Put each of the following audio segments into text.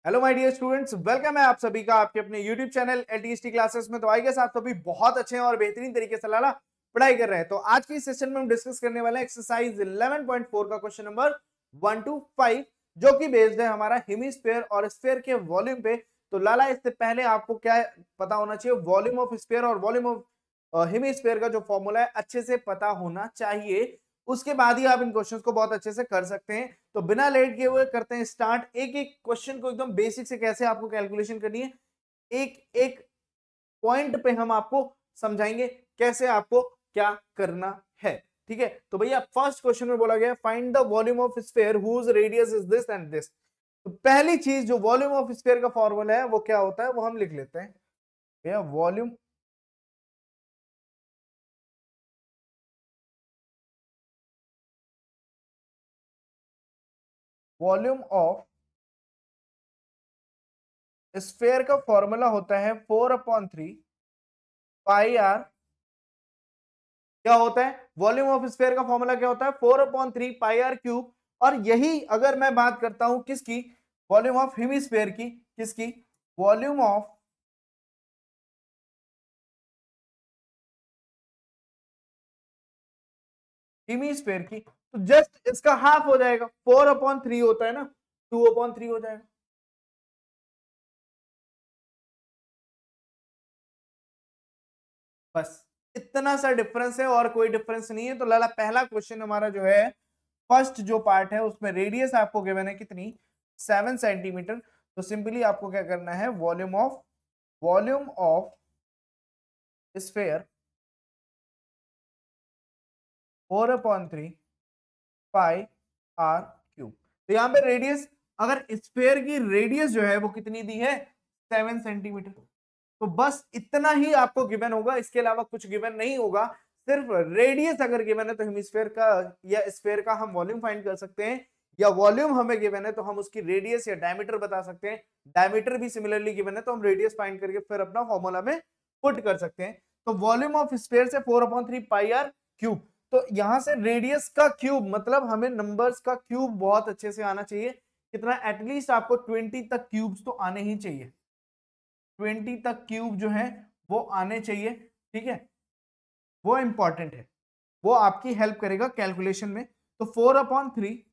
Hello my dear students, welcome है आप सभी का आपके अपने यूट्यूब चैनल एलटीएसटी क्लासेस में। तो आई गेस आप सभी बहुत अच्छे हैं और बेहतरीन तरीके से लाला पढ़ाई कर रहे हैं। तो आज की सेशन में हम डिस्कस करने वाले हैं एक्सरसाइज 11.4 का क्वेश्चन नंबर 1 to 5, जो कि बेस्ड है हमारा हेमिस्फीयर और स्फीयर के वॉल्यूम पे। तो लाला इससे पहले आपको क्या पता होना चाहिए, वॉल्यूम ऑफ स्फीयर और वॉल्यूम ऑफ हेमिस्फीयर का जो फॉर्मूला है अच्छे से पता होना चाहिए। उसके बाद ही आप इन क्वेश्चंस को बहुत अच्छे से कर सकते हैं। तो बिना लेट किए हुए करते हैं स्टार्ट। एक एक क्वेश्चन को एकदम बेसिक से कैसे आपको कैलकुलेशन करनी है, एक एक पॉइंट पे हम आपको समझाएंगे कैसे आपको क्या करना है। ठीक है, तो भैया फर्स्ट क्वेश्चन में बोला गया find the volume of sphere whose radius is this and this. तो पहली चीज जो वॉल्यूम ऑफ स्फीयर का फॉर्मूला है वो क्या होता है वो हम लिख लेते हैं। भैया वॉल्यूम ऑफ स्फीयर का फॉर्मूला होता है 4/3 पाई आर। क्या होता है वॉल्यूम ऑफ स्फीयर का फॉर्मूला, क्या होता है 4/3 पाई आर क्यूब। और यही अगर मैं बात करता हूं किसकी, वॉल्यूम ऑफ हेमिस्फीयर की, किसकी, वॉल्यूम ऑफ हेमिस्फीयर की, तो जस्ट इसका हाफ हो जाएगा। 4/3 होता है ना, 2/3 हो जाएगा। बस इतना सा डिफरेंस है और कोई डिफरेंस नहीं है। तो लाला पहला क्वेश्चन हमारा जो है, फर्स्ट जो पार्ट है उसमें रेडियस आपको गिवन है कितनी, 7 सेंटीमीटर। तो सिंपली आपको क्या करना है, volume of sphere 4/3 pi r cube. तो यहां पे रेडियस, अगर स्फीयर की रेडियस जो है वो कितनी दी है, 7 सेंटीमीटर। तो बस इतना ही आपको गिवन होगा, इसके अलावा कुछ गिवन नहीं होगा। सिर्फ रेडियस अगर गिवन है तो हेमिस्फीयर का या स्फीयर का हम वॉल्यूम फाइंड कर सकते हैं, या वॉल्यूम हमें गिवन है तो हम उसकी रेडियस या डायमीटर बता सकते हैं। डायमीटर भी सिमिलरली गिवन है तो हम रेडियस फाइंड करके फिर अपना फॉर्मूला में पुट कर सकते हैं। तो वॉल्यूम ऑफ स्फीयर से 4/3 पाई आर क्यूब। तो यहां से रेडियस का क्यूब मतलब हमें नंबर्स का क्यूब बहुत अच्छे से आना चाहिए। कितना, एटलीस्ट आपको 20 तक क्यूब्स तो आने ही चाहिए। 20 तक क्यूब जो है वो आने चाहिए। ठीक है, वो इंपॉर्टेंट है, वो आपकी हेल्प करेगा कैलकुलेशन में। तो 4/3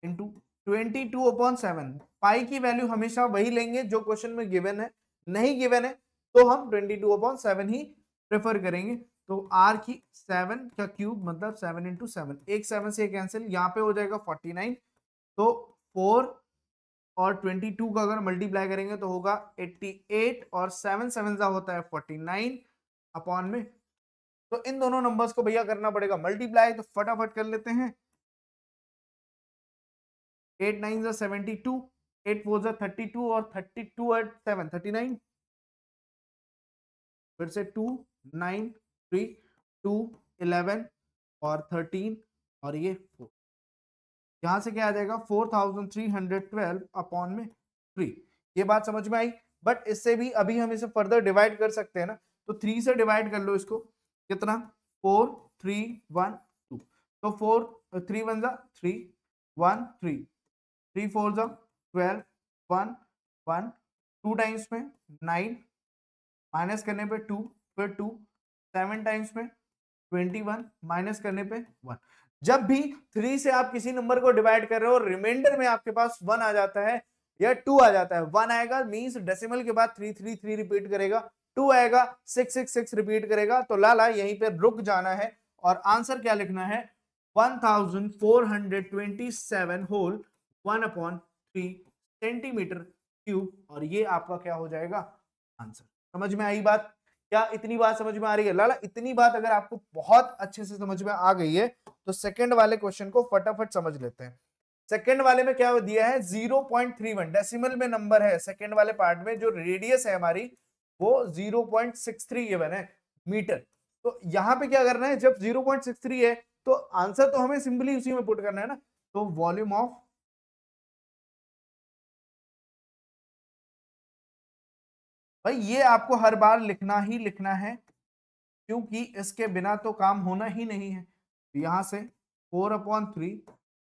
इंटू 22/7, पाई की वैल्यू हमेशा वही लेंगे जो क्वेश्चन में गिवन है। नहीं गिवन है तो हम 22/7 ही प्रेफर करेंगे। तो आर की 7 का क्यूब मतलब 7 × 7, एक 7 से कैंसिल, यहाँ पे हो जाएगा 49। तो 4 और 22 का अगर मल्टीप्लाई करेंगे तो होगा 88, और 7 7 का होता है 49 अपॉन में। तो इन दोनों नंबर्स को भैया करना पड़ेगा मल्टीप्लाई, तो फटाफट कर लेते हैं। 8 9 जा 72, 8 4 जा 32, और 32 और 7 39। फिर से 2 9 3 2 11 और 13 और ये 4। यहां से क्या आ जाएगा 4312 अपॉन में 3। ये बात समझ में आई। बट इससे भी अभी हम इसे फर्दर डिवाइड कर सकते हैं ना, तो 3 से डिवाइड कर लो इसको। कितना, 4 3 1 2। तो 4 3 1 जा 3 1 3 3 4 जा 12 1 1 2 टाइम्स में 9, माइनस करने पे 2, फिर 2 7 टाइम्स में 21, माइनस करने पे 1। जब भी 3 से आप किसी नंबर को डिवाइड कर रहे हो, रिमाइंडर में आपके पास 1 आ जाता है या 2 आ जाता है, 1 आएगा मींस डेसिमल के बाद 3 3 3 रिपीट करेगा, 2 आएगा 6 6 6 रिपीट करेगा। तो लाला यहीं पे रुक जाना है और आंसर क्या लिखना है, 1427 होल 1/3 सेंटीमीटर क्यूब। और ये आपका क्या हो जाएगा आंसर। समझ में आई बात? क्या इतनी बात समझ में आ रही है लाला? इतनी बात अगर आपको बहुत अच्छे से समझ में आ गई है तो सेकंड वाले क्वेश्चन को फटाफट समझ लेते हैं। सेकंड वाले में क्या दिया है, 0.31 डेसिमल में नंबर है। सेकंड वाले पार्ट में जो रेडियस है हमारी वो 0.63 गिवन है मीटर। तो यहां पे क्या करना है, जब 0.63 है तो आंसर तो हमें सिंपली उसी में पुट करना है ना। तो वॉल्यूम ऑफ, भाई ये आपको हर बार लिखना ही लिखना है क्योंकि इसके बिना तो काम होना ही नहीं है। तो यहां से 4/3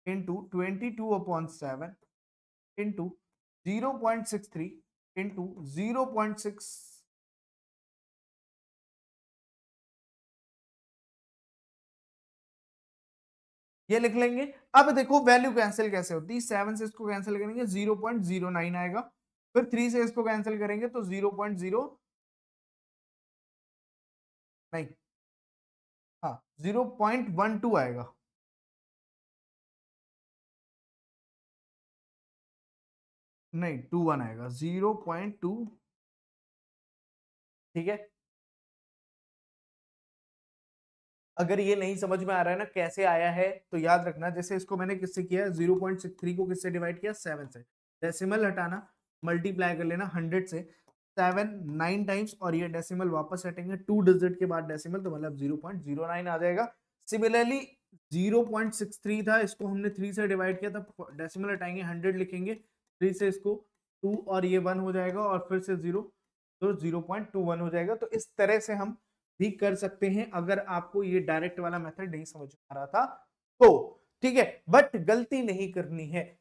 इंटू 22/7 इंटू 0.63 इंटू 0.6, ये लिख लेंगे। अब देखो वैल्यू कैंसिल कैसे होती है, 7 से इसको कैंसिल करेंगे 0.09 आएगा, फिर 3 से इसको कैंसिल करेंगे तो 0.0 नहीं, हाँ 0.12 आएगा। नहीं 21 आएगा, 0.2। ठीक है, अगर ये नहीं समझ में आ रहा है ना कैसे आया है, तो याद रखना, जैसे इसको मैंने किससे किया, 0.63 को किससे डिवाइड किया, 7 से। डेसिमल हटाना, मल्टीप्लाई कर लेना 100 से, 7 9 टाइम्स, और ये डेसिमल वापस हटेंगे 2 डिजिट के बाद डेसिमल, तो मतलब 0.09 आ जाएगा। सिमिलरली 0.63 था, इसको हमने 3 से डिवाइड किया था, डेसिमल हटाएंगे 100 लिखेंगे, 3 से इसको 2 और ये 1 हो जाएगा, और फिर से 0, तो 0.21 हो जाएगा। तो इस तरह से हम भी कर सकते हैं, अगर आपको ये डायरेक्ट वाला मेथड नहीं समझ में आ रहा था तो। ठीक है, बट गलती नहीं करनी है।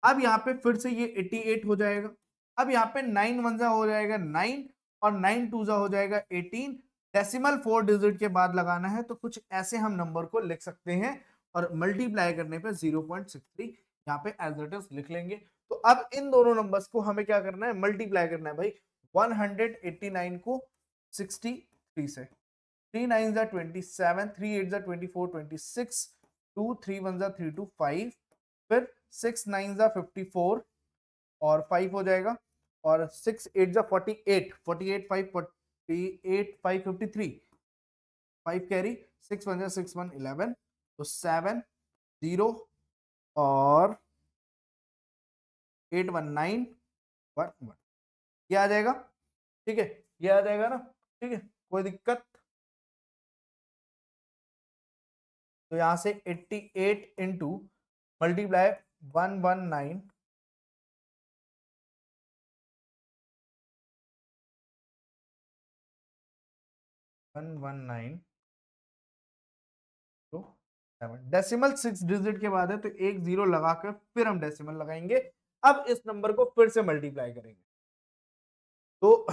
अब यहाँ पे फिर से ये 88 हो जाएगा। अब यहाँ पे 9 1 जा हो जाएगा 9, और 9 2 जा हो जाएगा 18। डेसिमल 4 डिजिट के बाद लगाना है, तो कुछ ऐसे हम नंबर को लिख सकते हैं, और मल्टीप्लाई करने पे 0.63 यहाँ पे एज इट इज लिख लेंगे। तो अब इन दोनों नंबर्स को हमें क्या करना है, मल्टीप्लाई करना है भाई। 189 को 63 से, 3 9 जा 27, 3 8 जा 24 26, 2 3 1 जा 3 2 5, फिर 6 9 जा 54 और 5 हो जाएगा, और 6 8 जा 48, 48 5 48 5 53, 5 कैरी, 6 1 जा 6 1 11, तो 7 0 और 8 1 9 1 1, ये आ जाएगा। ठीक है, ये आ जाएगा ना, ठीक है, कोई दिक्कत। तो यहां से 88 इंटू मल्टीप्लाई 119 119 तो 7, डेसिमल 6 डिजिट के बाद है, तो एक जीरो लगाकर फिर हम डेसिमल लगाएंगे। अब इस नंबर को फिर से मल्टीप्लाई करेंगे, तो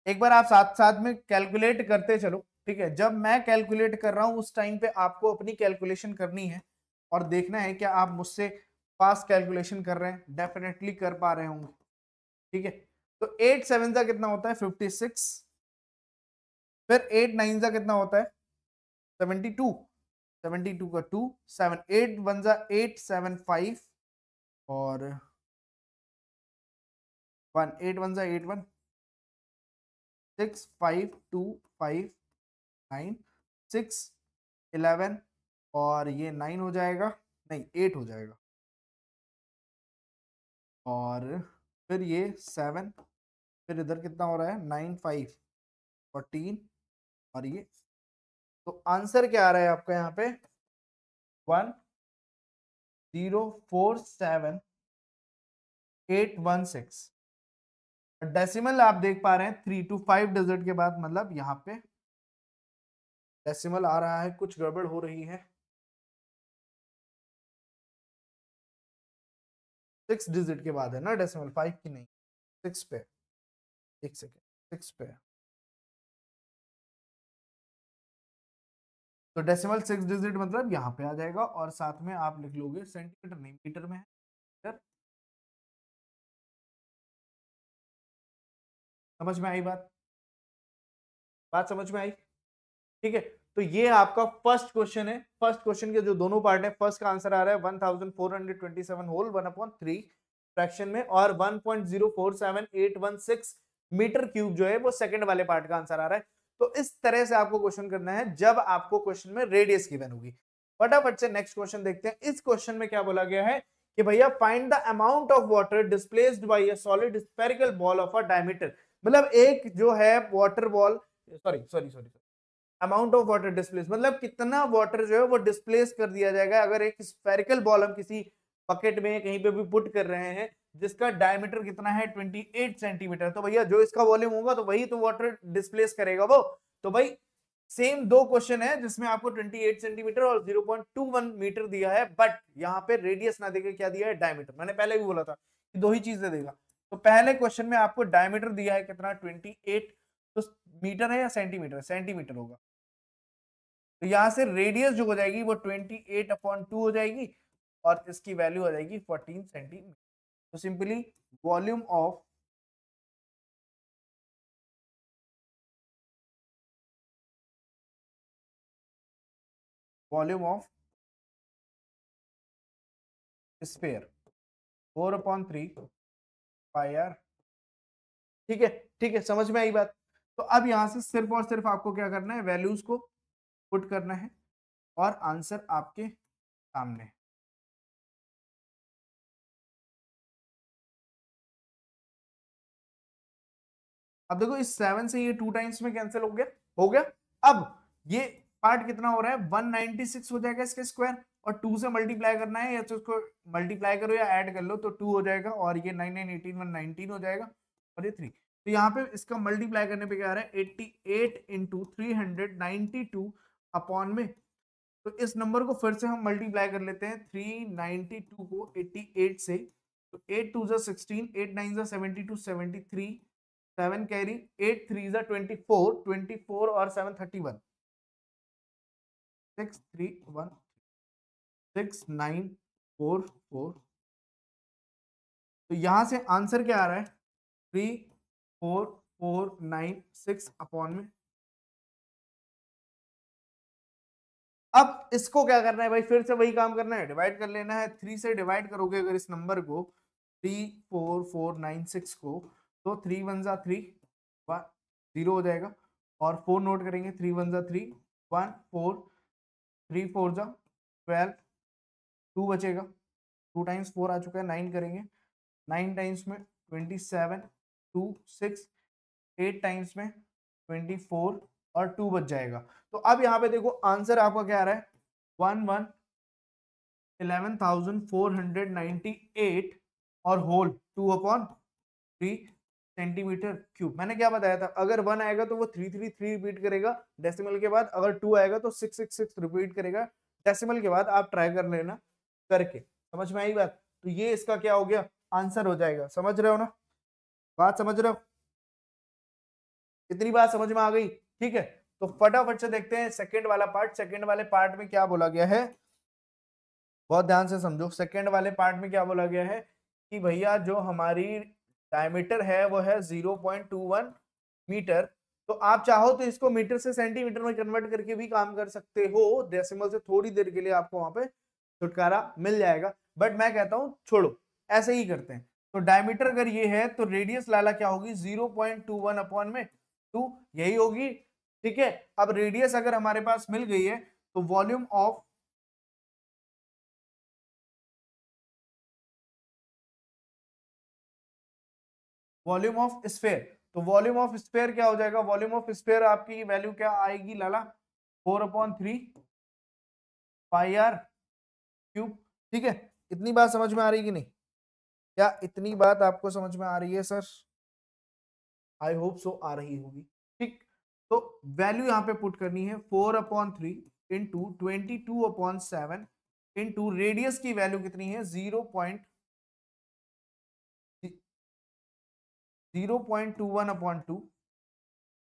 एक बार आप साथ साथ में कैलकुलेट करते चलो। ठीक है, जब मैं कैलकुलेट कर रहा हूं उस टाइम पे आपको अपनी कैलकुलेशन करनी है, और देखना है क्या आप मुझसे फास्ट कैलकुलेशन कर रहे हैं, डेफिनेटली कर पा रहे होंगे। ठीक है, तो 8 7 का कितना होता है 56, फिर 8 9 का कितना होता है 72, 72 का 2 7 8 1 जा 8 7 5 और 1 8 1 जा 8 1 6 5 2 5 9 6 11, और ये 9 हो जाएगा, नहीं 8 हो जाएगा, और फिर ये 7, फिर इधर कितना हो रहा है 9 5 14, और ये, तो आंसर क्या आ रहा है आपका यहाँ पे 1047,816। डेसिमल आप देख पा रहे हैं 3 to 5 डिजिट के बाद, मतलब यहाँ पे डेसिमल आ रहा है, कुछ गड़बड़ हो रही है। 6 डिजिट के बाद है ना डेसिमल, 5 की नहीं, 6 पे। एक सेकेंड, 6 पे, तो डेसिमल 6 डिजिट मतलब यहाँ पे आ जाएगा, और साथ में आप लिख लोगे सेंटीमीटर नहीं मीटर में है। समझ में आई बात, बात समझ में आई। ठीक है, तो ये आपका फर्स्ट क्वेश्चन है। फर्स्ट क्वेश्चन के जो दोनों पार्ट है, फर्स्ट का आंसर आ रहा है 1427 होल 1/3 फ्रैक्शन में, और 1.047816 मीटर क्यूब जो है वो सेकंड वाले पार्ट का आंसर आ रहा है। तो इस तरह से आपको क्वेश्चन करना है जब आपको क्वेश्चन में रेडियस गिवन होगी। फटाफट से नेक्स्ट क्वेश्चन देखते हैं। इस क्वेश्चन में क्या बोला गया है कि भैया find the amount of water displaced by a solid spherical ball of a diameter, मतलब एक जो है water ball, sorry amount of water displace, मतलब कितना वाटर जो है वो डिस्प्लेस कर दिया जाएगा अगर एक स्फेरिकल बॉल हम किसी बकेट में कहीं पे भी पुट कर रहे हैं, जिसका डायमीटर कितना है 28 सेंटीमीटर। तो भैया जो इसका वॉल्यूम होगा तो वही तो वाटर डिस्प्लेस करेगा वो। तो भाई सेम दो क्वेश्चन है जिसमें आपको 28 सेंटीमीटर और 0.21 मीटर दिया है, बट यहाँ पे रेडियस ना देकर क्या दिया है, डायमीटर। मैंने पहले भी बोला था कि दो ही चीजें देगा। तो पहले क्वेश्चन में आपको डायमीटर दिया है कितना, 28, तो मीटर है या सेंटीमीटर, सेंटीमीटर होगा। तो यहां से रेडियस जो हो जाएगी वो 28/2 हो जाएगी और इसकी वैल्यू हो जाएगी 14 सेंटीमीटर। तो simply volume of sphere 4/3 pi r. ठीक है, ठीक है, समझ में आई बात। तो अब यहां से सिर्फ और सिर्फ आपको क्या करना है, वैल्यूज को पुट करना है और आंसर आपके सामने है। अब देखो इस 7 से ये 2 टाइम्स में कैंसिल हो गया। अब ये पार्ट कितना हो रहा है, 196 हो जाएगा इसके स्क्वायर, और 2 से मल्टीप्लाई करना है, या तो इसको मल्टीप्लाई करो या ऐड कर लो, तो 2 हो जाएगा, और ये 9 9 18 119 हो जाएगा, और ये 3। तो यहाँ पे इसका मल्टीप्लाई करने पे क्या आ रहा है, 88 इंटू 392 अपॉन में। तो इस नंबर को फिर से हम मल्टीप्लाई कर लेते हैं, 392 को 88 से, तो 8 2 16, 8 9 72, 73, 7 कैरी, 8 3 24, 24 और 7 31, 6 3 1 6 9 4 4। तो यहां से आंसर क्या आ रहा है, 3 4 4 9 6 अपॉन में। अब इसको क्या करना है भाई, फिर से वही काम करना है, डिवाइड कर लेना है। 3 से डिवाइड करोगे अगर इस नंबर को 3 4 4 9 6 को, तो 3 1 3 0 हो जाएगा, और 4 नोट करेंगे, 3 1 3 1 4 3 4 12, 2 बचेगा, 2 टाइम्स 4 आ चुका है, 9 करेंगे, 9 टाइम्स में 27, 2 6, 8 टाइम्स में 24 और 2 बच जाएगा। तो अब यहाँ पे देखो आंसर आपका क्या आ रहा है, 11,498 और होल 2/3 सेंटीमीटर क्यूब। मैंने क्या बताया था, अगर 1 आएगा तो वो 333 रिपीट करेगा डेसिमल के बाद, अगर 2 आएगा तो 666 रिपीट करेगा डेसिमल के बाद। आप ट्राई कर लेना करके, समझ में आई बात। तो ये इसका क्या हो गया, आंसर हो जाएगा। समझ रहे हो ना बात, समझ रहे हो, इतनी बात समझ में आ गई, ठीक है। तो फटाफट से देखते हैं सेकंड वाला पार्ट। सेकंड वाले पार्ट में क्या बोला गया है, बहुत ध्यान से समझो। सेकंड वाले पार्ट में क्या बोला गया है कि भैया जो हमारी डायमीटर है वो है 0.21 मीटर। तो आप चाहो तो इसको मीटर से सेंटीमीटर में कन्वर्ट करके भी काम कर सकते हो, डेसिमल से थोड़ी देर के लिए आपको वहां पे छुटकारा मिल जाएगा, बट मैं कहता हूं छोड़ो, ऐसे ही करते हैं। तो डायमीटर अगर ये है तो रेडियस लाला क्या होगी, 0.21 अपॉन में 2, यही होगी, ठीक है। अब रेडियस अगर हमारे पास मिल गई है तो वॉल्यूम ऑफ स्फेयर, तो वॉल्यूम ऑफ स्फेयर क्या हो जाएगा, वॉल्यूम ऑफ स्फेयर आपकी वैल्यू क्या आएगी लाला, 4/3 पाई आर क्यूब। ठीक है, इतनी बात समझ में आ रही कि नहीं, क्या इतनी बात आपको समझ में आ रही है सर, आई होप सो आ रही होगी, ठीक। तो वैल्यू यहाँ पे पुट करनी है 4/3 इंटू 22/7 इंटू रेडियस की वैल्यू कितनी है, 0.21/2,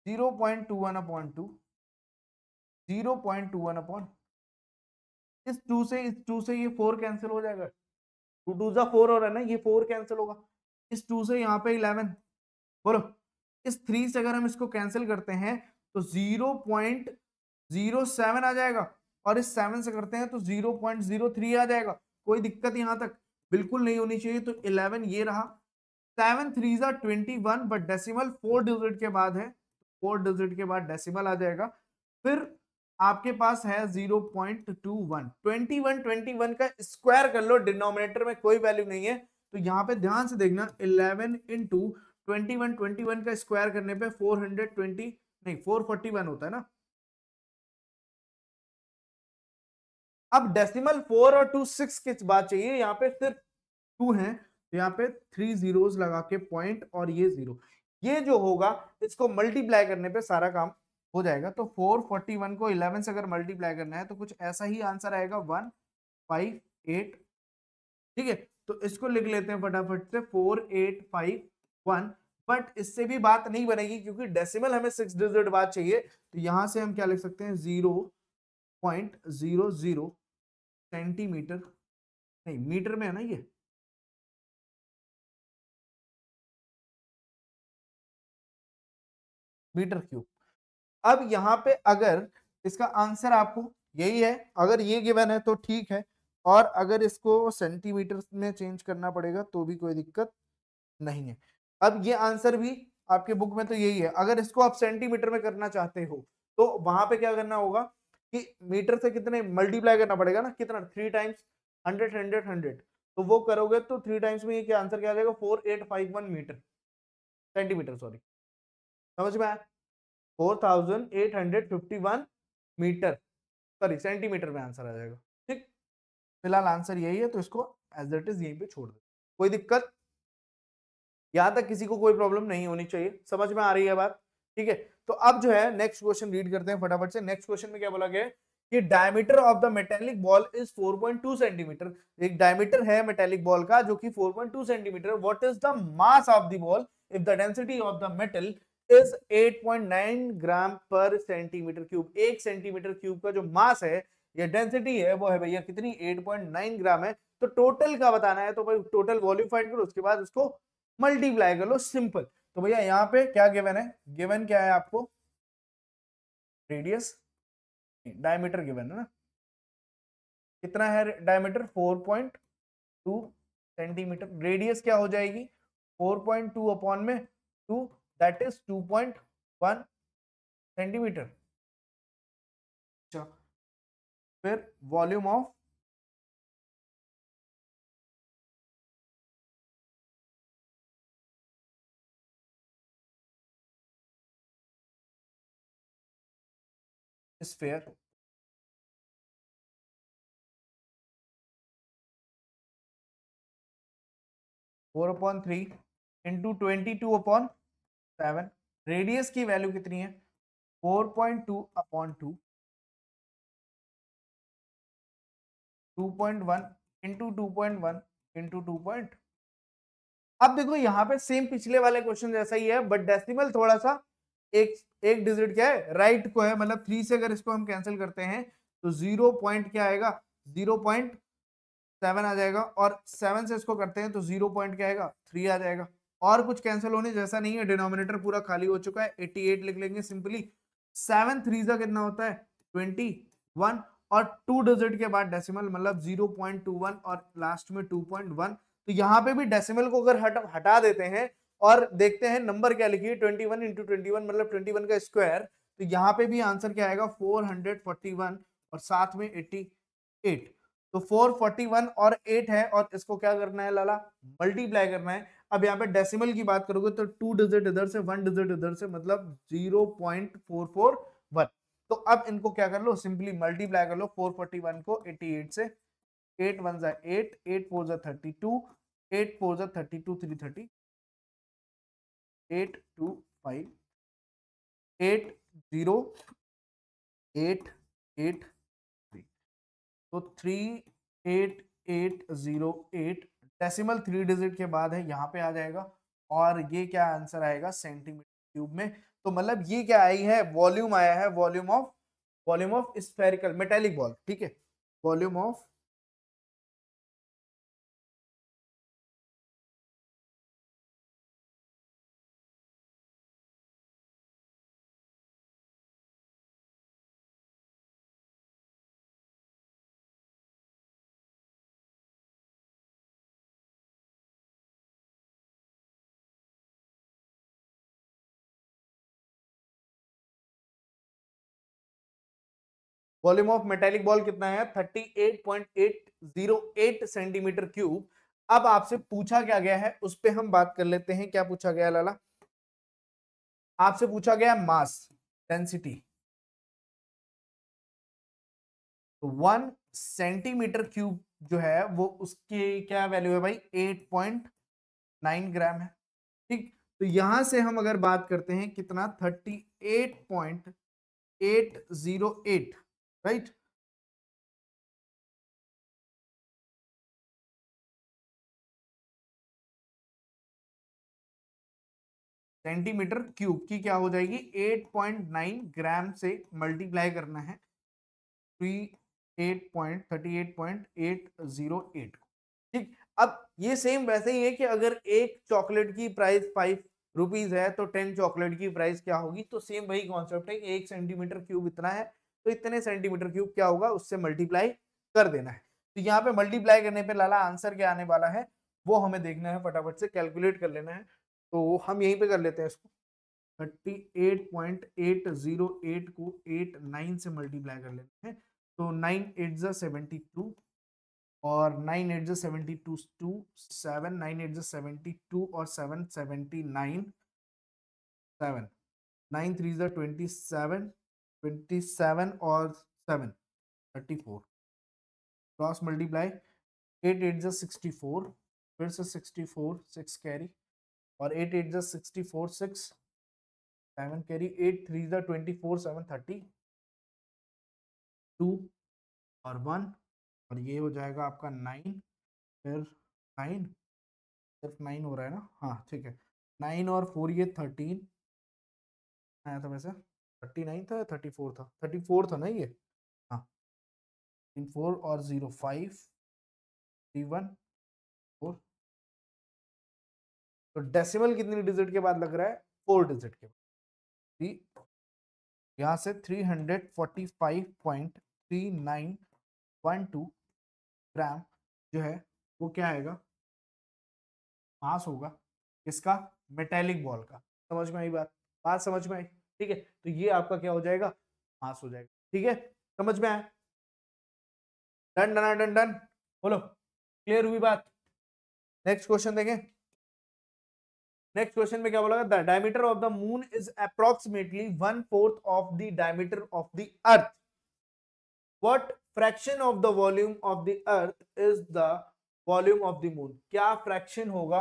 0.21/2, 0.21 इस 2 से ये 4 कैंसिल हो जाएगा, 2 2 जा 4 हो रहा है ना, ये 4 कैंसिल होगा। इस 2 से यहाँ पे 11, बोलो इस 3 से अगर हम इसको कैंसिल करते हैं तो 0.07 आ जाएगा, और इस 7 से करते हैं तो 0.03 आ जाएगा। कोई दिक्कत यहाँ तक बिल्कुल नहीं होनी चाहिए। तो 11 ये रहा, 7 3 जा 21, बट डेसिमल 4 डिजिट के बाद है, 4 डिजिट के बाद डेसिमल आ जाएगा। फिर आपके पास है 0.21, 21 का स्क्वायर कर लो, डिनोमिनेटर में कोई वैल्यू नहीं है। तो यहाँ पे ध्यान से देखना, 11 इंटू 21 का स्क्वायर करने पे 420 नहीं 441 होता है ना। अब डेसिमल 4 और 2 6 की बात चाहिए, यहाँ पे सिर्फ 2 है, तो यहाँ पे 3 जीरोस लगा के पॉइंट और ये 0, ये जो होगा इसको मल्टीप्लाई करने पे सारा काम हो जाएगा। तो 441 को 11 से अगर मल्टीप्लाई करना है तो कुछ ऐसा ही आंसर आएगा 158। ठीक है, तो इसको लिख लेते हैं फटाफट से 4851। बट इससे भी बात नहीं बनेगी क्योंकि डेसिमल हमें 6 डिजिट बाद चाहिए। तो यहां से हम क्या लिख सकते हैं 0.00 सेंटीमीटर, नहीं मीटर में है ना ये, मीटर क्यूब। अब यहाँ पे अगर इसका आंसर आपको यही है, अगर ये गिवन है तो ठीक है, और अगर इसको सेंटीमीटर में चेंज करना पड़ेगा तो भी कोई दिक्कत नहीं है। अब ये आंसर भी आपके बुक में तो यही है, अगर इसको आप सेंटीमीटर में करना चाहते हो तो वहां पे क्या करना होगा कि मीटर से कितने मल्टीप्लाई करना पड़ेगा ना, कितना 3 टाइम्स 100 तो वो करोगे तो 3 टाइम्स में ये क्या आंसर क्या आ जाएगा 4851 मीटर, सेंटीमीटर सॉरी, समझ में आया? 4851 मीटर, सॉरी सेंटीमीटर में आंसर आ जाएगा। ठीक, फिलहाल आंसर यही है तो इसको एज इट इज यहीं पे छोड़ दो, कोई दिक्कत, यहां तक किसी को कोई प्रॉब्लम नहीं होनी चाहिए, समझ में आ रही है बात? ठीक है, तो अब जो है नेक्स्ट क्वेश्चन रीड करते हैं फटाफट से। नेक्स्ट क्वेश्चन में क्या बोला गया है कि diameter of the metallic ball is 4.2 centimetre. एक डायमीटर है मेटेलिक बॉल का जो कि 4.2 centimetre. What is the mass of the ball if the density of the metal is 8.9 ग्राम पर सेंटीमीटर क्यूब। एक सेंटीमीटर क्यूब का जो मास है या डेंसिटी है वो है भैया कितनी 8.9 ग्राम है। तो टोटल का बताना है तो भाई टोटल वॉल्यूम फाइंड करो, उसके बाद उसको मल्टीप्लाई कर लो, सिंपल। तो भैया यहाँ पे क्या गिवन है, गिवन क्या है आपको, रेडियस, डायमीटर गिवन है ना, कितना है डायमीटर 4.2 सेंटीमीटर, रेडियस क्या हो जाएगी 4.2 अपॉन में 2, दैट इज 2.1 सेंटीमीटर। अच्छा, फिर volume of sphere, 4/3 into 22/7। Radius की वैल्यू कितनी है 4.2/2, 2.1 इंटू 2.1 इंटू 2 पॉइंट। अब देखो यहाँ पे सेम पिछले वाले क्वेश्चन जैसा ही है, बट डेसिमल थोड़ा सा एक एक डिजिट क्या है राइट को है, मतलब 3 से अगर इसको हम कैंसिल करते हैं तो 0 पॉइंट क्या आएगा 0.7 आ जाएगा, और 7 से इसको करते हैं तो 0 पॉइंट क्या आएगा 3 आ जाएगा। और कुछ कैंसिल होने जैसा नहीं है, डिनोमिनेटर पूरा खाली हो चुका है, 88 लिख लेंगे सिंपली। 7 3 का कितना होता है 21, और 2 डिजिट के बाद डेसिमल मतलब 0.21 और लास्ट में 2.1। तो यहाँ पे भी डेसिमल को अगर हटा देते हैं और देखते हैं नंबर क्या लिखिए 21 इंटू 21 मतलब 21 का स्क्वायर, तो यहाँ पे भी आंसर क्या आएगा 441 और साथ में 88। तो 441 और 8 है, और इसको क्या करना है लाला मल्टीप्लाई करना है। अब यहाँ पे डेसिमल की बात करोगे तो 2 डिजिट इधर से 1 डिजिट इधर से मतलब 0.441। तो अब इनको क्या कर लो सिंपली मल्टीप्लाई कर लो 441 को 88 से, 8 1 जा 8, 8 4 जा 32, 8 4 जा 32, 330, 8 2 5 8 0 8 8 3, तो 38808 डेसिमल 3 डिजिट के बाद है यहाँ पे आ जाएगा, और ये क्या आंसर आएगा सेंटीमीटर क्यूब में। तो मतलब ये क्या आई है वॉल्यूम आया है, volume of spherical metallic ball. ठीक है, volume of volume of metallic ball कितना है 38.808 सेंटीमीटर क्यूब। अब आपसे पूछा क्या गया है उस पर हम बात कर लेते हैं। क्या पूछा गया लाला, आपसे पूछा गया मास डेंसिटी। तो 1 सेंटीमीटर क्यूब जो है वो उसकी क्या वैल्यू है भाई 8.9 ग्राम है। ठीक, तो यहां से हम अगर बात करते हैं कितना 38.8 808, राइट। सेंटीमीटर क्यूब की क्या हो जाएगी, 8.9 ग्राम से मल्टीप्लाई करना है 38.808। ठीक, अब ये सेम वैसे ही है कि अगर एक चॉकलेट की प्राइस 5 रुपीज है तो 10 चॉकलेट की प्राइस क्या होगी, तो सेम वही कॉन्सेप्ट है, 1 सेंटीमीटर क्यूब इतना है तो इतने सेंटीमीटर क्यूब क्या होगा, उससे मल्टीप्लाई कर देना है। तो यहाँ पे मल्टीप्लाई करने पे लाला आंसर क्या आने वाला है वो हमें देखना है, फटाफट से कैलकुलेट कर लेना है। तो हम यहीं पे कर लेते हैं इसको, 38.808 को 89 से मल्टीप्लाई कर लेते हैं, तो 9 8 72 और 9 8 72 7, 9 8 72 और 7 79, 7 9 3 27, 27 और 7 34, क्रॉस मल्टीप्लाई 8 8 64, फिर से 64 6 कैरी, और 8 8 64 6 7 कैरी, 8 3 24 7 32 और 1, और ये हो जाएगा आपका 9, फिर 9, सिर्फ 9 हो रहा है ना, हाँ ठीक है, 9 और 4 ये 13 आया था वैसे, 39 था या 34 था, 34 था ना ये, हाँ 4 और 0 5 3 1 4। तो डेसिमल कितनी डिजिट के बाद लग रहा है, 4 डिजिट के बाद, यहाँ से 345.3912 ग्राम जो है वो क्या आएगा, मास होगा इसका, मेटेलिक बॉल का। समझ में आई बात, बात समझ में आई, ठीक है। तो ये आपका क्या हो जाएगा, मास हो जाएगा, ठीक है, समझ में आया, डन डन डन डन, बोलो क्लियर हुई बात। नेक्स्ट क्वेश्चन देखें, नेक्स्ट क्वेश्चन में क्या बोला, the diameter of the moon is approximately 1/4 of the diameter of the earth, what fraction of the volume of the earth is the volume of the moon, क्या fraction होगा,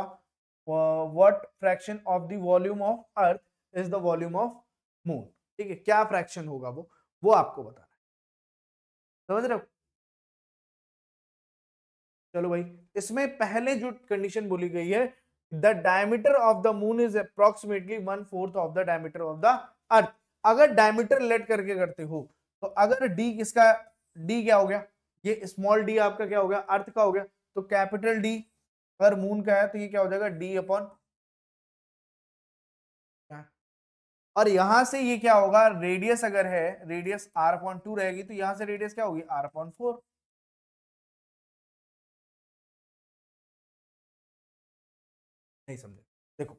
what fraction of the volume of earth is the volume of moon, ठीक है, क्या fraction होगा वो आपको बताना है, समझ रहे हो। चलो भाई, इसमें पहले जो कंडीशन बोली गई है, the diameter of the moon is approximately 1/4 of the diameter of the earth. अगर डायमीटर लेट करके करते हो तो अगर डी किसका, डी क्या हो गया, ये स्मॉल डी आपका क्या हो गया, अर्थ का हो गया, तो कैपिटल डी अगर मून का है तो ये क्या हो जाएगा, डी अपॉन, और यहां से ये क्या होगा, रेडियस अगर है, रेडियस r/2 रहेगी तो यहां से रेडियस क्या होगी, r/4। नहीं समझे, देखो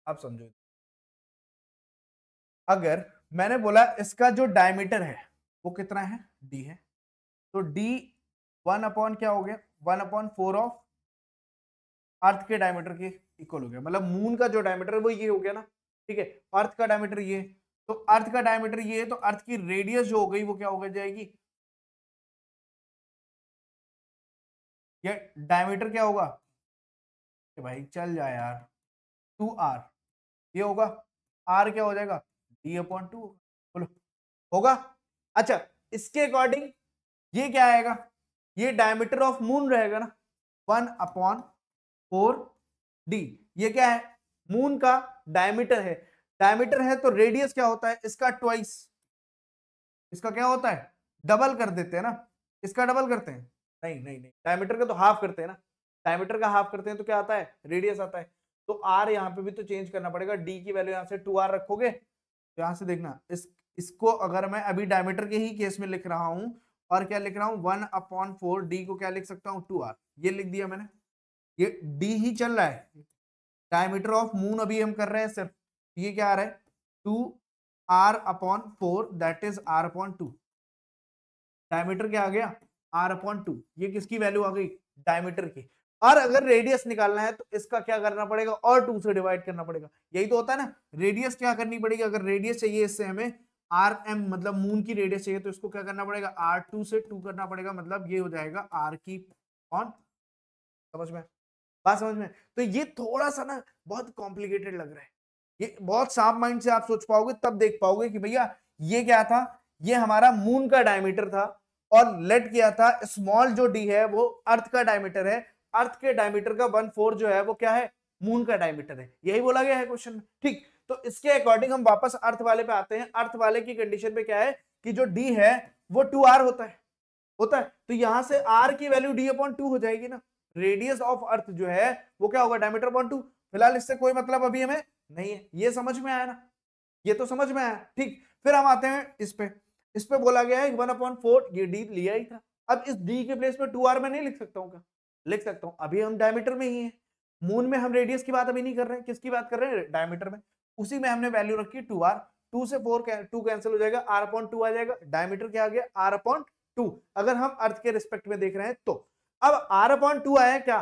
आप समझो, अगर मैंने बोला इसका जो डायमीटर है वो कितना है, डी है, तो डी 1 अपॉन क्या हो गया, 1/4 ऑफ अर्थ के डायमीटर के इक्वल हो गया, मतलब मून का जो डायमीटर है वो ये हो गया ना, ठीक है, अर्थ का डायमीटर ये, तो अर्थ का डायमीटर ये है, तो अर्थ की रेडियस जो हो गई वो क्या हो गई जाएगी, ये डायमीटर क्या होगा, भाई चल जाए यार, 2r, ये होगा, r क्या हो जाएगा, d/2, बोलो होगा। अच्छा, इसके अकॉर्डिंग ये क्या आएगा, ये डायमीटर ऑफ मून रहेगा ना, 1/4d, ये क्या है, मून का डायमीटर है, डायमीटर है तो रेडियस क्या होता है, इसका ट्वाइस, इसका क्या होता है, डबल कर देते हैं ना, इसका डबल करते हैं, नहीं नहीं नहीं, डायमीटर का तो हाफ करते हैं ना, डायमीटर का हाफ करते हैं तो क्या आता है, रेडियस आता है, तो आर यहाँ पे भी तो चेंज करना पड़ेगा, डी की वैल्यू यहाँ से 2r रखोगे, तो यहाँ से देखना इसको अगर मैं अभी डायमीटर के ही केस में लिख रहा हूं, और क्या लिख रहा हूं, 1/4, डी को क्या लिख सकता हूं, 2r, ये लिख दिया मैंने, ये डी ही चल रहा है, डायमीटर ऑफ मून अभी हम कर रहे हैं सिर्फ, ये क्या आ रहा है, 2r/4, that is r/2, diameter क्या आ गया, r/2, ये किसकी वैल्यू आ गई, डायमीटर की, और अगर रेडियस निकालना है तो इसका क्या करना पड़ेगा, और 2 से डिवाइड करना पड़ेगा, यही तो होता है ना, रेडियस क्या करनी पड़ेगी, अगर रेडियस चाहिए इससे हमें rm, मतलब मून की रेडियस चाहिए, तो इसको क्या करना पड़ेगा, r2 से 2 करना पड़ेगा, मतलब ये हो जाएगा r की ऑन, समझ में, बात समझ में। तो ये थोड़ा सा ना बहुत कॉम्प्लिकेटेड लग रहा है, ये बहुत शार्प माइंड से आप सोच पाओगे, तब देख पाओगे कि भैया ये क्या था, ये हमारा मून का डायमीटर था और लेट किया था स्मॉल जो डी है वो अर्थ का डायमीटर है, अर्थ के डायमीटर का 1/4 जो है वो क्या है, मून का डायमीटर है, यही बोला गया है क्वेश्चन में। ठीक, तो इसके अकॉर्डिंग हम वापस अर्थ वाले पे आते हैं। अर्थ वाले की कंडीशन पे क्या है कि जो डी है वो 2r होता है, तो यहां से r की वैल्यू d/2 हो जाएगी ना। रेडियस ऑफ अर्थ जो है वो क्या होगा, डायमीटर अपॉन 2। फिलहाल इससे कोई मतलब अभी हमें नहीं है, ये समझ में आया ना, ये तो समझ में आया। ठीक, फिर हम आते हैं इस पे बोला गया है 1/4, ये डी लिया ही था। अब इस डी के प्लेस पे 2r में नहीं लिख सकता हूँ क्या, लिख सकता हूँ। अभी हम डायमीटर में ही है, मून में हम रेडियस की बात अभी नहीं कर रहे हैं, किसकी बात कर रहे हैं, डायमीटर में। उसी में हमने वैल्यू रखी 2r, 2 से 4 2 कैंसिल हो जाएगा, r/2 आ जाएगा, डायमीटर क्या आ गया, r/2 अगर हम अर्थ के रिस्पेक्ट में देख रहे हैं तो। अब r/2 आया क्या,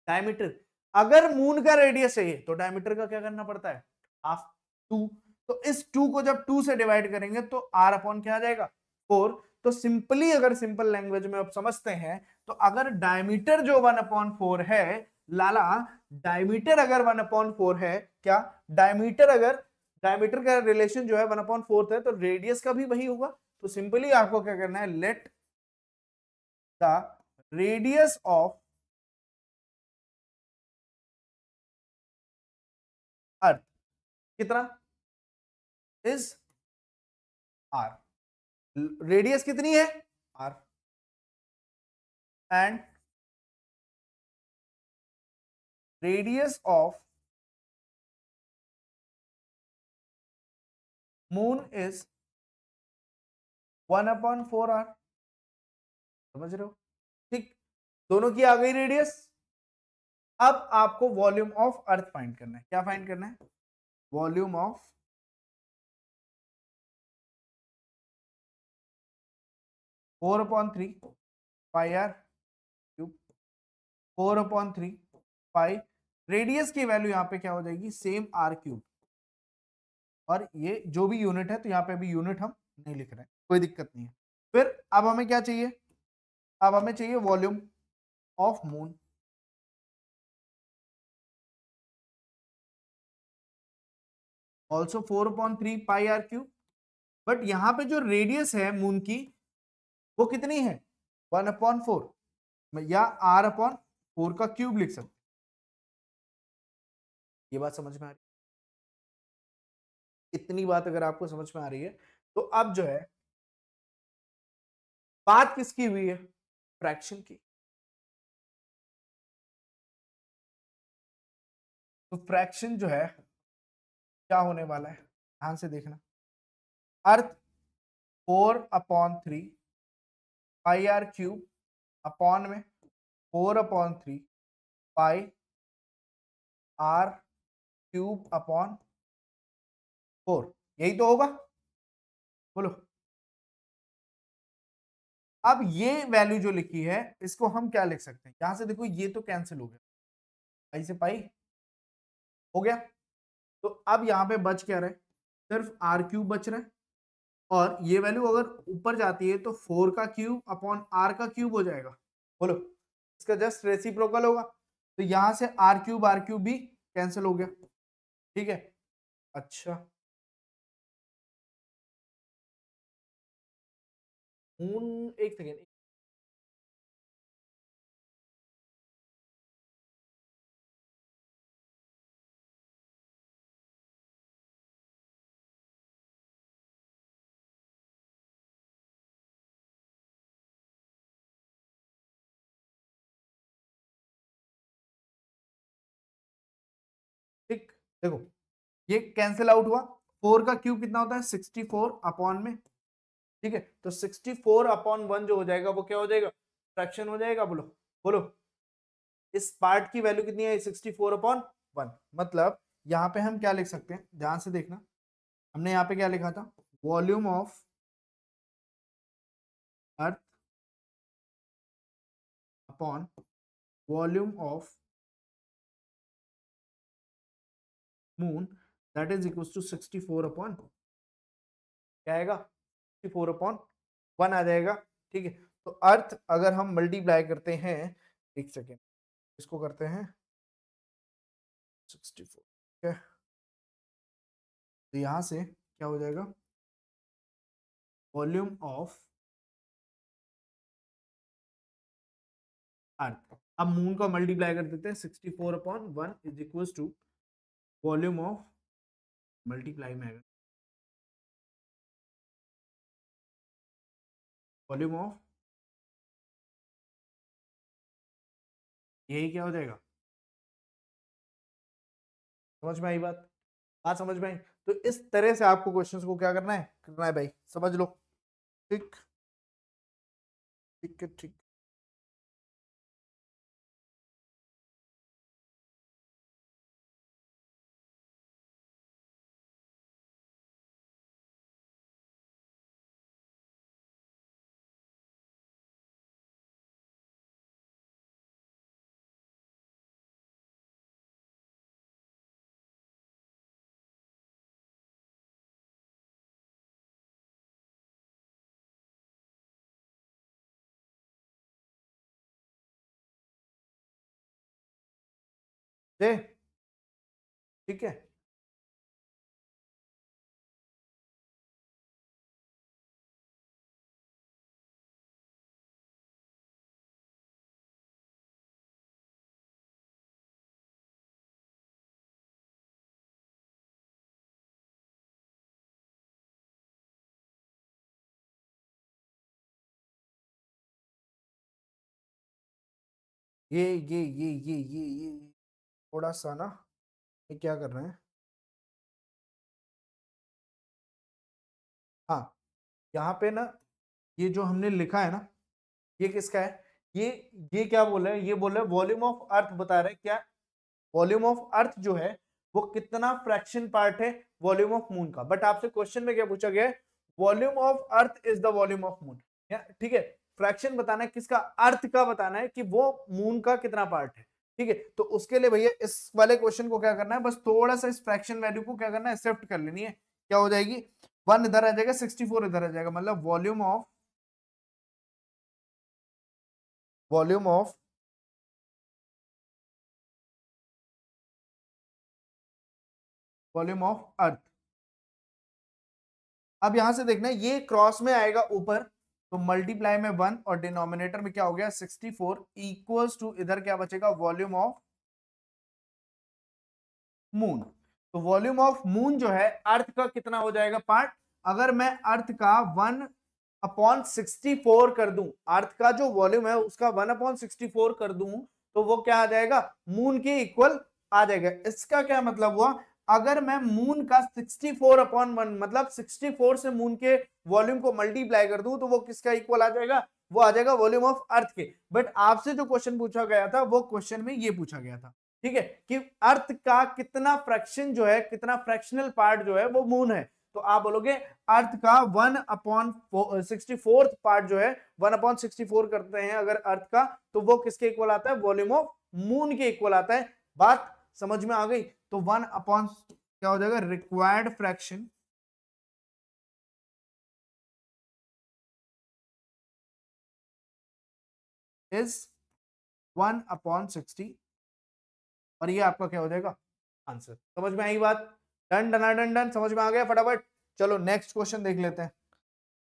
डायमीटर। अगर मून का रेडियस है तो डायमीटर का क्या करना पड़ता है, हाफ 2। तो इस 2 को जब 2 से डिवाइड करेंगे तो r अपॉन क्या आ जाएगा, 4। तो सिंपली अगर सिंपल लैंग्वेज में आप समझते हैं तो अगर डायमीटर जो 1/4 है, लाला डायमीटर अगर 1/4 है, क्या डायमीटर अगर डायमीटर का रिलेशन जो है 1/4 है, तो रेडियस का भी वही होगा। तो सिंपली आपको क्या करना है, let the radius of earth कितना इज r, रेडियस कितनी है r, and radius of moon is 1/4r। समझ रहे हो, ठीक, दोनों की आ गई रेडियस। अब आपको वॉल्यूम ऑफ अर्थ फाइंड करना है, क्या फाइंड करना है, volume of four upon three pi r cube, 4/3 pi, radius की वैल्यू यहाँ पे क्या हो जाएगी, सेम r क्यूब, और ये जो भी यूनिट है तो यहाँ पे भी यूनिट हम नहीं लिख रहे हैं, कोई दिक्कत नहीं है। फिर अब हमें क्या चाहिए, अब हमें चाहिए volume of moon, also 4/3 pi r cube. But यहाँ पे जो रेडियस है मून की वो कितनी है, 1/4, या r/4 का क्यूब लिख सकते। ये बात समझ में आ रही है, इतनी बात अगर आपको समझ में आ रही है तो अब जो है बात किसकी हुई है, फ्रैक्शन की। तो फ्रैक्शन जो है क्या होने वाला है, ध्यान से देखना, अर्थ 4/3 पाई आर क्यूब अपॉन में 4/3 पाई आर क्यूब अपॉन 4, यही तो होगा, बोलो। अब ये वैल्यू जो लिखी है इसको हम क्या लिख सकते हैं, यहां से देखो ये तो कैंसिल हो गया, पाई से पाई हो गया। तो अब यहाँ पे बच क्या रहे, सिर्फ आर क्यूब बच रहा है, और ये वैल्यू अगर ऊपर जाती है तो 4 का क्यूब अपॉन आर का क्यूब हो जाएगा, बोलो, इसका जस्ट रेसिप्रोकल होगा। तो यहां से आर क्यूब भी कैंसिल हो गया, ठीक है। अच्छा, एक सेकेंड, ठीक, देखो ये कैंसिल आउट हुआ, 4 का क्यूब कितना होता है, 64 अपॉन में, ठीक है। तो 64/1 जो हो जाएगा वो क्या हो जाएगा, फ्रैक्शन हो जाएगा, बोलो बोलो। इस पार्ट की वैल्यू कितनी है, 64/1। मतलब यहाँ पे हम क्या लिख सकते हैं, ध्यान से देखना, हमने यहाँ पे क्या लिखा था, volume of earth upon volume of moon that is equal to 64 क्या आएगा, 64/1 आ जाएगा, ठीक है। तो अर्थ अगर हम मल्टीप्लाई करते हैं, एक सेकेंड, इसको करते हैं 64, ठीक है, तो यहां से क्या हो जाएगा, वॉल्यूम ऑफ अर्थ। अब मून का मल्टीप्लाई कर देते हैं, 64/1 is equal to volume of, multiply में आएगा वॉल्यूम ऑफ, यही क्या हो जाएगा, समझ में आई बात, बात समझ में आई। तो इस तरह से आपको क्वेश्चंस को क्या करना है भाई, समझ लो। ठीक, ठीक है, ठीक। दे, ठीक है। ये थोड़ा सा ना, ये क्या कर रहे हैं, हाँ, यहाँ पे ना ये जो हमने लिखा है ना, ये किसका है, ये ये क्या बोल रहे हैं, ये बोल रहे हैं वॉल्यूम ऑफ अर्थ बता रहे हैं क्या, वॉल्यूम ऑफ अर्थ जो है वो कितना फ्रैक्शन पार्ट है वॉल्यूम ऑफ मून का। बट आपसे क्वेश्चन में क्या पूछा गया है, volume of earth is the volume of moon, ठीक है। फ्रैक्शन बताना है किसका, अर्थ का बताना है कि वो मून का कितना पार्ट है, ठीक है। तो उसके लिए भैया इस वाले क्वेश्चन को क्या करना है, बस थोड़ा सा इस फ्रैक्शन वैल्यू को क्या करना है, शिफ्ट कर लेनी है। क्या हो जाएगी, 1 इधर आ जाएगा, 64 इधर आ जाएगा, मतलब वॉल्यूम ऑफ वॉल्यूम ऑफ अर्थ। अब यहां से देखना ये क्रॉस में आएगा ऊपर, तो मल्टीप्लाई में 1 और डिनोमिनेटर में क्या हो गया 64 इक्वल्स टू, इधर क्या बचेगा वॉल्यूम ऑफ मून। तो वॉल्यूम ऑफ मून जो है अर्थ का कितना हो जाएगा पार्ट, अगर मैं अर्थ का 1/64 कर दूं, अर्थ का जो वॉल्यूम है उसका 1/64 कर दूं, तो वो क्या आ जाएगा, मून के इक्वल आ जाएगा। इसका क्या मतलब हुआ, अगर मैं मून का 64/1 मतलब 64 से मून के वॉल्यूम को मल्टीप्लाई कर दूं, तो वो किसका इक्वल आ जाएगा, वो आ जाएगा वॉल्यूम ऑफ अर्थ के। बट आपसे जो क्वेश्चन पूछा गया था वो क्वेश्चन में ये पूछा गया था, ठीक है, कि अर्थ का कितना फ्रैक्शन जो है, कितना फ्रैक्शनल पार्ट जो है वो मून है। तो आप बोलोगे अर्थ का 1/64 पार्ट जो है, 1/64 करते हैं अगर अर्थ का, तो वो किसके इक्वल आता है, वॉल्यूम ऑफ मून के इक्वल आता है। बात समझ में आ गई। तो 1 अपॉन क्या हो जाएगा, रिक्वायर्ड फ्रैक्शन इज 1/60, और ये आपका क्या हो जाएगा आंसर। समझ में आई बात, डन डन डन डन, समझ में आ गया फटाफट। चलो नेक्स्ट क्वेश्चन देख लेते हैं,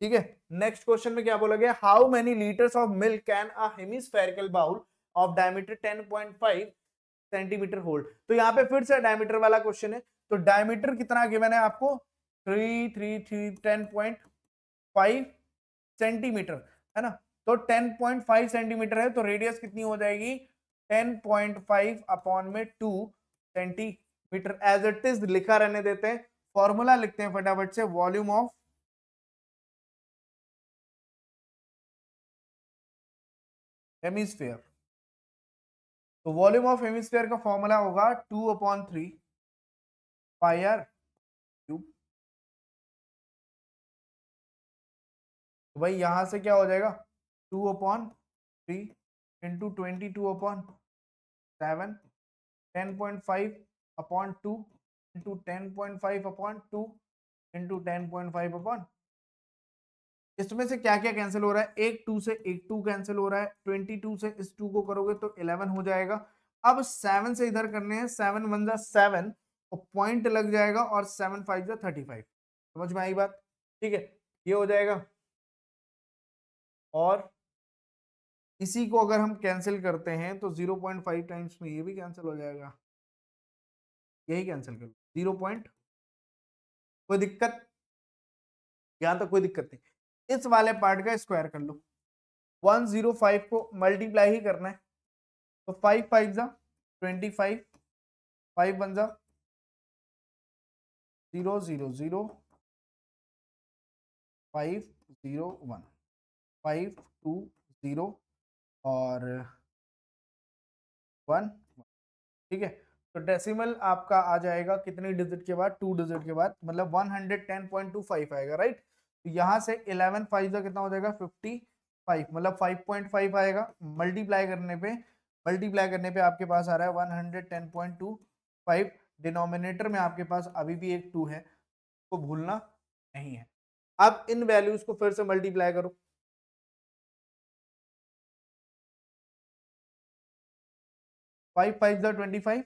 ठीक है। नेक्स्ट क्वेश्चन में क्या बोला गया, how many litres of milk can a hemispherical bowl of diameter 10.5 centimetre hold. तो यहाँ पे फिर से डायमीटर वाला क्वेश्चन है। तो डायमीटर कितना गिवन है आपको, 10.5 सेंटीमीटर, है ना। तो 10.5 सेंटीमीटर है, तो रेडियस कितनी हो जाएगी, 10.5 अपॉन में 2 सेंटीमीटर। एज इट इज लिखा रहने देते हैं, फॉर्मूला लिखते हैं फटाफट से, वॉल्यूम ऑफ हेमिस्फेयर। तो वॉल्यूम ऑफ हेमिस्फेयर का फॉर्मूला होगा 2/3 पाई आर क्यूब। तो भाई यहां से क्या हो जाएगा, 2/3 इंटू 22/7, 10.5/2 इंटू 10.5/2 इंटू 10.5 इसमें से क्या क्या कैंसिल हो रहा है, एक 2 से एक 2 कैंसिल हो रहा है, 22 से इस 2 को करोगे तो 11 हो जाएगा। अब 7 से इधर करने हैं, 7 1 जा 7, और पॉइंट लग जाएगा और 7 5 जा 35। समझ में आई बात? ठीक है, ये हो जाएगा। और इसी को अगर हम कैंसिल करते हैं तो 0.5 टाइम्स में ये भी कैंसिल हो जाएगा, यही कैंसिल कर लो 0 पॉइंट। कोई दिक्कत? यहां तक कोई दिक्कत नहीं। इस वाले पार्ट का स्क्वायर कर लो। 105 को मल्टीप्लाई ही करना है, तो 5 5 जा 25, 5 1 जा 0 0 0, 5 0 1, 5 2 0 और 1। ठीक है, तो डेसिमल आपका आ जाएगा कितनी डिजिट के बाद? 2 डिजिट के बाद, मतलब 110.25 आएगा, राइट। तो यहाँ से 11 5 का कितना हो जाएगा? 55, मतलब 5.5 आएगा। मल्टीप्लाई करने पे आपके पास आ रहा है 110.25। डिनोमिनेटर में आपके पास अभी भी एक 2 है, को भूलना नहीं है। अब इन वैल्यूज को फिर से मल्टीप्लाई करो। 5 5 जा 25,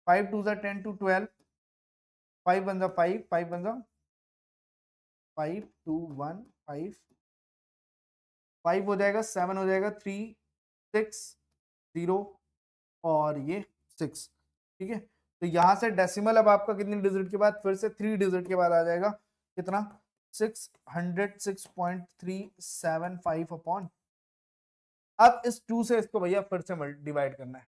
5 2 जा 10 to 12, 5 1 जा 5, 5 1 जा 5 2 1 5, 5 हो जाएगा, 7 हो जाएगा, 3 6 0 और ये 6। ठीक है, तो यहां से डेसिमल अब आपका कितनी डिजिट के बाद? फिर से 3 डिजिट के बाद आ जाएगा कितना? 606.375 अपॉन। अब इस 2 से इसको भैया फिर से डिवाइड करना है।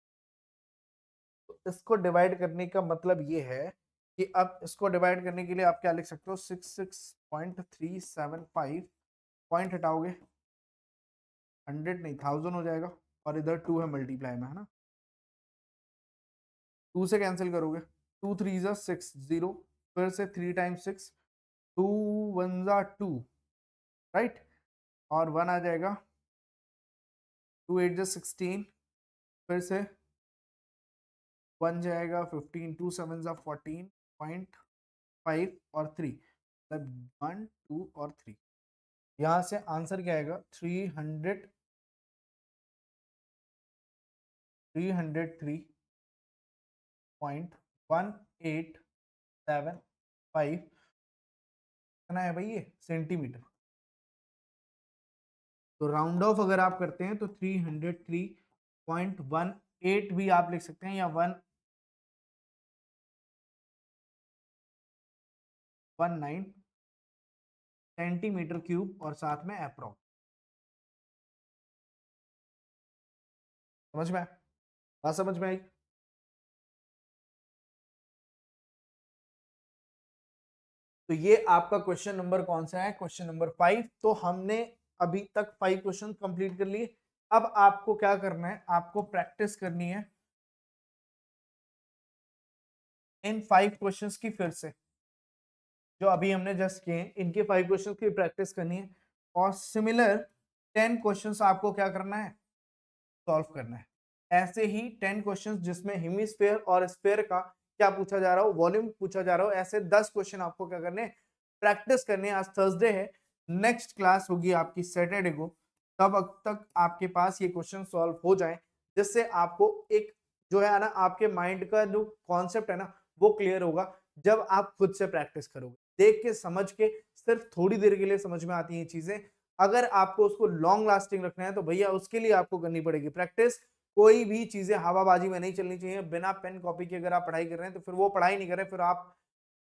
तो इसको डिवाइड करने का मतलब ये है कि अब इसको डिवाइड करने के लिए आप क्या लिख सकते हो? 66.375, पॉइंट हटाओगे 100 नहीं 1000 हो जाएगा, और इधर 2 है मल्टीप्लाई में, है ना। 2 से कैंसिल करोगे, 2 3 जा 6 0, फिर से 3 टाइम्स 6, 2 1 जा 2, राइट, और 1 आ जाएगा, 2 8 जा 16, फिर से 1 जाएगा 15, 2 7 जा 14.5 और 3, मतलब 1 2 और 3। यहां से आंसर क्या आएगा? 303.1875 कितना है भाई ये? सेंटीमीटर। तो राउंड ऑफ अगर आप करते हैं तो 303.18 भी आप लिख सकते हैं, या 119 सेंटीमीटर क्यूब, और साथ में अप्रोक्स। समझ में आया? बात समझ में आई? तो ये आपका क्वेश्चन नंबर कौन सा है? Question number 5। तो हमने अभी तक 5 क्वेश्चन कंप्लीट कर लिए। अब आपको क्या करना है? आपको प्रैक्टिस करनी है इन 5 क्वेश्चंस की, फिर से जो अभी हमने जस्ट किए इनके 5 क्वेश्चंस की प्रैक्टिस करनी है, और सिमिलर 10 क्वेश्चंस आपको क्या करना है? सॉल्व करना है। ऐसे ही 10 क्वेश्चंस जिसमें हेमिस्फीयर और स्फीयर का क्या पूछा जा रहा हो, वॉल्यूम पूछा जा रहा हो, ऐसे 10 क्वेश्चन आपको क्या करने? प्रैक्टिस करने। आज थर्सडे है, नेक्स्ट क्लास होगी आपकी सैटरडे को, तब तक आपके पास ये क्वेश्चन सॉल्व हो जाए, जिससे आपको एक जो है ना, आपके माइंड का जो कॉन्सेप्ट है ना, वो क्लियर होगा जब आप खुद से प्रैक्टिस करोगे। देख के समझ के सिर्फ थोड़ी देर के लिए समझ में आती हैं चीजें, अगर आपको उसको लॉन्ग लास्टिंग रखना है तो भैया उसके लिए आपको करनी पड़ेगी प्रैक्टिस। कोई भी चीजें हवाबाजी में नहीं चलनी चाहिए। बिना पेन कॉपी के अगर आप पढ़ाई कर रहे हैं तो फिर वो पढ़ाई नहीं कर रहे, फिर आप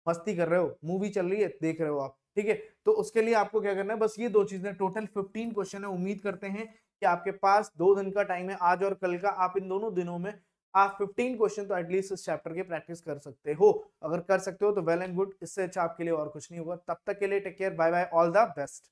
मस्ती कर रहे हो, मूवी चल रही है देख रहे हो आप। ठीक है, तो उसके लिए आपको क्या करना है? बस ये 2 चीजें। टोटल 15 क्वेश्चन है। उम्मीद करते हैं कि आपके पास 2 दिन का टाइम है, आज और कल का। आप इन दोनों दिनों में आप 15 क्वेश्चन तो एटलीस्ट इस चैप्टर के प्रैक्टिस कर सकते हो। अगर कर सकते हो तो वेल एंड गुड, इससे अच्छा आपके लिए और कुछ नहीं होगा। तब तक के लिए take care, bye bye, all the best.